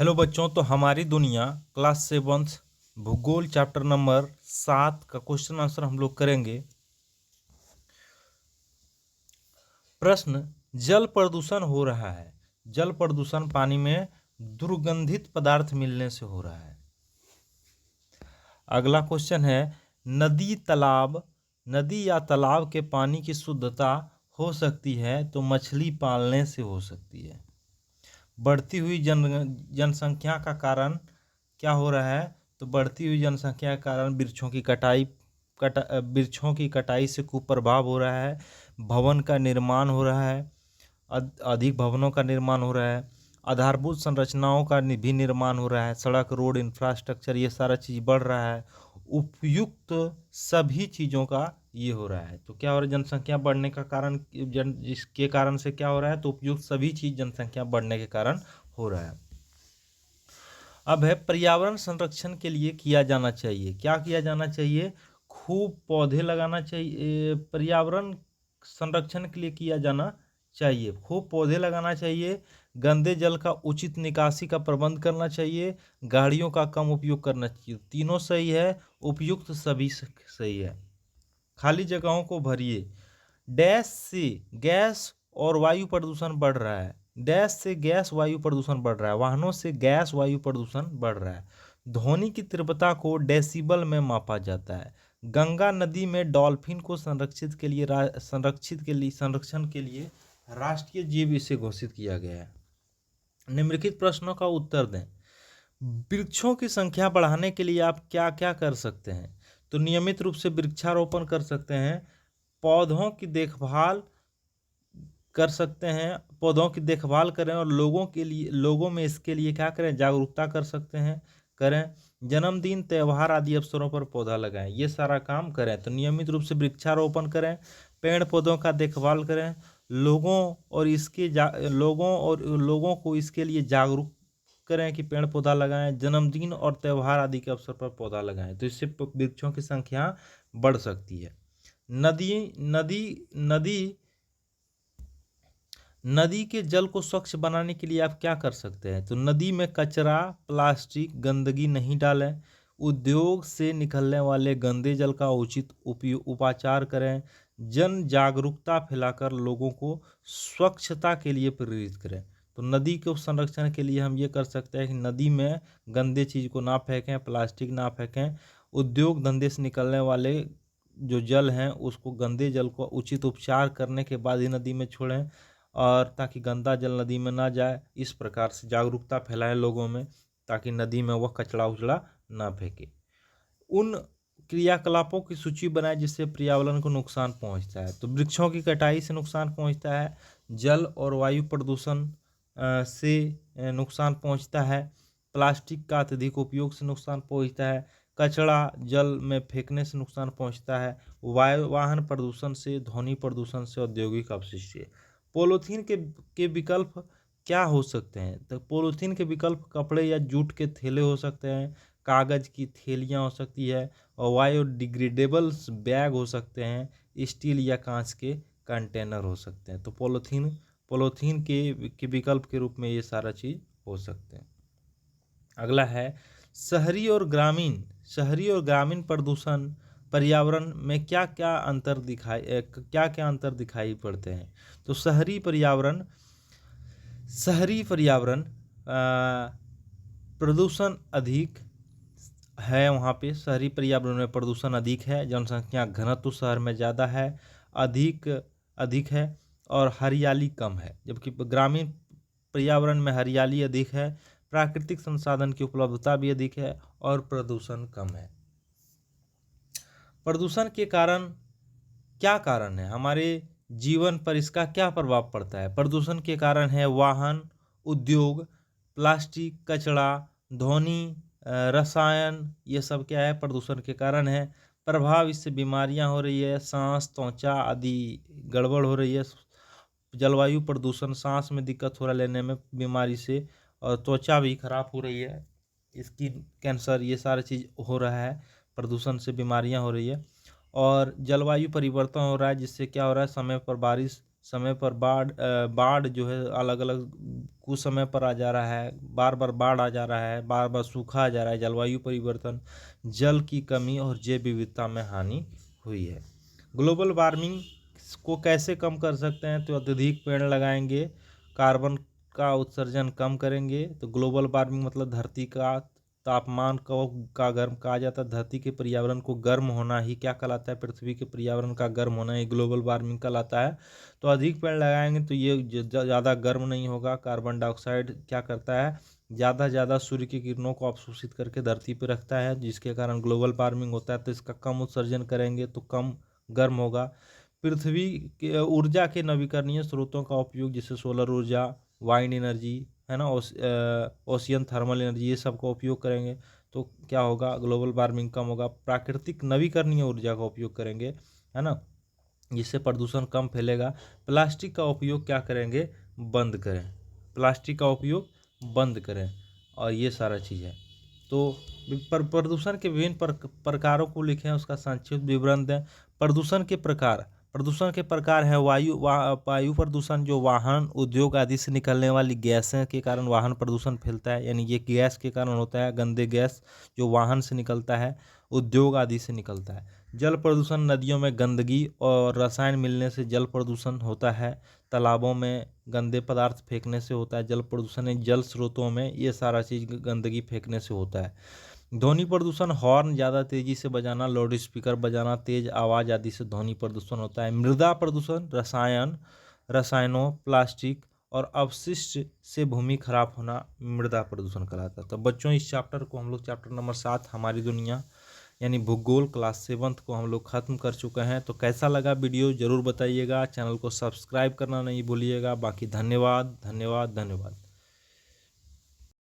Hello बच्चों, तो हमारी दुनिया क्लास 7 भूगोल चैप्टर नंबर 7 का क्वेश्चन आंसर हम लोग करेंगे। प्रश्न, जल प्रदूषण हो रहा है। जल प्रदूषण पानी में दुर्गंधित पदार्थ मिलने से हो रहा है। अगला क्वेश्चन है, नदी या तालाब के पानी की शुद्धता हो सकती है तो मछली पालने से हो सकती है। बढ़ती हुई जनसंख्या का कारण क्या हो रहा है? तो बढ़ती हुई जनसंख्या के कारण वृक्षों की कटाई से कुप्रभाव हो रहा है। भवन का निर्माण हो रहा है, अधिक भवनों का निर्माण हो रहा है। आधारभूत संरचनाओं का भी निर्माण हो रहा है, सड़क, रोड, इंफ्रास्ट्रक्चर, ये सारा चीज़ बढ़ रहा है। उपयुक्त सभी चीज़ों का ये हो रहा है। तो क्या हो रहा है? जनसंख्या बढ़ने का कारण जिसके कारण से क्या हो रहा है? तो उपयुक्त सभी चीज़ जनसंख्या बढ़ने के कारण हो रहा है। अब है पर्यावरण संरक्षण के लिए किया जाना चाहिए। क्या किया जाना चाहिए? खूब पौधे लगाना चाहिए। पर्यावरण संरक्षण के लिए किया जाना चाहिए, खूब पौधे लगाना चाहिए। गंदे जल का उचित निकासी का प्रबंध करना चाहिए। गाड़ियों का कम उपयोग करना चाहिए। तीनों सही है, उपयुक्त सभी सही है। खाली जगहों को भरिए। डैश से गैस और वायु प्रदूषण बढ़ रहा है। डैश से गैस वायु प्रदूषण बढ़ रहा है। वाहनों से गैस वायु प्रदूषण बढ़ रहा है। ध्वनि की तीव्रता को डेसिबल में मापा जाता है। गंगा नदी में डॉल्फिन को संरक्षण के लिए राष्ट्रीय जीव इसे घोषित किया गया है। निम्नलिखित प्रश्नों का उत्तर दें। वृक्षों की संख्या बढ़ाने के लिए आप क्या क्या कर सकते हैं? तो नियमित रूप से वृक्षारोपण कर सकते हैं। पौधों की देखभाल कर सकते हैं, पौधों की देखभाल करें और लोगों में इसके लिए क्या करें? जागरूकता कर सकते हैं, करें। जन्मदिन, त्यौहार आदि अवसरों पर पौधा लगाएं, ये सारा काम करें। तो नियमित रूप से वृक्षारोपण करें, पेड़ पौधों का देखभाल करें, लोगों को इसके लिए जागरूक करें कि पेड़ पौधा लगाएं। जन्मदिन और त्यौहार आदि के अवसर पर पौधा लगाएं, तो इससे वृक्षों की संख्या बढ़ सकती है। नदी नदी नदी नदी के जल को स्वच्छ बनाने के लिए आप क्या कर सकते हैं? तो नदी में कचरा, प्लास्टिक, गंदगी नहीं डालें। उद्योग से निकलने वाले गंदे जल का उचित उपाचार करें। जन जागरूकता फैलाकर लोगों को स्वच्छता के लिए प्रेरित करें। तो नदी के संरक्षण के लिए हम ये कर सकते हैं कि नदी में गंदे चीज़ को ना फेंकें, प्लास्टिक ना फेंकें। उद्योग धंधे से निकलने वाले जो जल हैं उसको, गंदे जल को उचित उपचार करने के बाद ही नदी में छोड़ें, और ताकि गंदा जल नदी में ना जाए। इस प्रकार से जागरूकता फैलाएं लोगों में, ताकि नदी में वह कचरा उचड़ा ना फेंके। उन क्रियाकलापों की सूची बनाएं जिससे पर्यावरण को नुकसान पहुंचता है। तो वृक्षों की कटाई से नुकसान पहुंचता है, जल और वायु प्रदूषण से नुकसान पहुंचता है, प्लास्टिक का अत्यधिक उपयोग से नुकसान पहुंचता है, कचरा जल में फेंकने से नुकसान पहुंचता है, वाहन प्रदूषण से, ध्वनि प्रदूषण से, औद्योगिक अपशिष्ट से। पॉलीथीन के विकल्प क्या हो सकते हैं? तो पॉलीथीन के विकल्प कपड़े या जूट के थैले हो सकते हैं, कागज़ की थैलियाँ हो सकती है, और बायोडिग्रेडेबल्स बैग हो सकते हैं, स्टील या कांच के कंटेनर हो सकते हैं। तो पॉलीथीन के विकल्प के रूप में ये सारा चीज़ हो सकते हैं। अगला है, शहरी और ग्रामीण प्रदूषण पर्यावरण में क्या क्या अंतर दिखाई पड़ते हैं? तो शहरी पर्यावरण प्रदूषण अधिक है। वहाँ पे शहरी पर्यावरण में प्रदूषण अधिक है, जनसंख्या घनत्व शहर में ज़्यादा है, अधिक है, और हरियाली कम है। जबकि ग्रामीण पर्यावरण में हरियाली अधिक है, प्राकृतिक संसाधन की उपलब्धता भी अधिक है, और प्रदूषण कम है। प्रदूषण के कारण क्या कारण है? हमारे जीवन पर इसका क्या प्रभाव पड़ता है? प्रदूषण के कारण है वाहन, उद्योग, प्लास्टिक, कचरा, ध्वनि, रसायन, ये सब क्या है? प्रदूषण के कारण है। प्रभाव, इससे बीमारियां हो रही है, सांस, त्वचा आदि गड़बड़ हो रही है। जलवायु प्रदूषण, सांस में दिक्कत हो रहा है लेने में बीमारी से, और त्वचा भी खराब हो रही है, स्किन कैंसर, ये सारी चीज़ हो रहा है, प्रदूषण से बीमारियां हो रही है। और जलवायु परिवर्तन हो रहा है, जिससे क्या हो रहा है? समय पर बारिश समय पर बाढ़ जो है अलग अलग कुछ समय पर आ जा रहा है, बार बार बाढ़ आ जा रहा है, बार बार सूखा आ जा रहा है, जलवायु परिवर्तन, जल की कमी और जैव विविधता में हानि हुई है। ग्लोबल वार्मिंग को कैसे कम कर सकते हैं? तो अत्यधिक पेड़ लगाएंगे, कार्बन का उत्सर्जन कम करेंगे। तो ग्लोबल वार्मिंग मतलब धरती का तापमान का गर्म कहा जाता है। धरती के पर्यावरण को गर्म होना ही क्या कहलाता है? पृथ्वी के पर्यावरण का गर्म होना ही ग्लोबल वार्मिंग कहलाता है। तो अधिक पेड़ लगाएंगे तो ये ज़्यादा गर्म नहीं होगा। कार्बन डाइऑक्साइड क्या करता है? ज़्यादा सूर्य की किरणों को अवशोषित करके धरती पर रखता है, जिसके कारण ग्लोबल वार्मिंग होता है। तो इसका कम उत्सर्जन करेंगे तो कम गर्म होगा। पृथ्वी के ऊर्जा के नवीकरणीय स्रोतों का उपयोग, जैसे सोलर ऊर्जा, वाइंड एनर्जी है ना, ओशियन थर्मल एनर्जी, ये सब का उपयोग करेंगे तो क्या होगा? ग्लोबल वार्मिंग कम होगा। प्राकृतिक नवीकरणीय ऊर्जा का उपयोग करेंगे, है ना, जिससे प्रदूषण कम फैलेगा। प्लास्टिक का उपयोग क्या करेंगे? बंद करें। प्लास्टिक का उपयोग बंद करें, और ये सारा चीज़ है। तो प्रदूषण के विभिन्न प्रकारों को लिखें, उसका संक्षिप्त विवरण दें। प्रदूषण के प्रकार है वायु प्रदूषण, जो वाहन, उद्योग आदि से निकलने वाली गैसें के कारण वाहन प्रदूषण फैलता है, यानी ये गैस के कारण होता है। गंदे गैस जो वाहन से निकलता है, उद्योग आदि से निकलता है। जल प्रदूषण, नदियों में गंदगी और रसायन मिलने से जल प्रदूषण होता है। तालाबों में गंदे पदार्थ फेंकने से होता है जल प्रदूषण। जल स्रोतों में ये सारा चीज़ गंदगी फेंकने से होता है। ध्वनि प्रदूषण, हॉर्न ज़्यादा तेज़ी से बजाना, लाउड स्पीकर बजाना, तेज़ आवाज़ आदि से ध्वनि प्रदूषण होता है। मृदा प्रदूषण, रसायनों, प्लास्टिक और अपशिष्ट से भूमि खराब होना मृदा प्रदूषण कहलाता है। तो बच्चों, इस चैप्टर को हम लोग चैप्टर नंबर 7 हमारी दुनिया यानी भूगोल क्लास 7 को हम लोग ख़त्म कर चुके हैं। तो कैसा लगा वीडियो ज़रूर बताइएगा। चैनल को सब्सक्राइब करना नहीं भूलिएगा। बाकी धन्यवाद धन्यवाद धन्यवाद।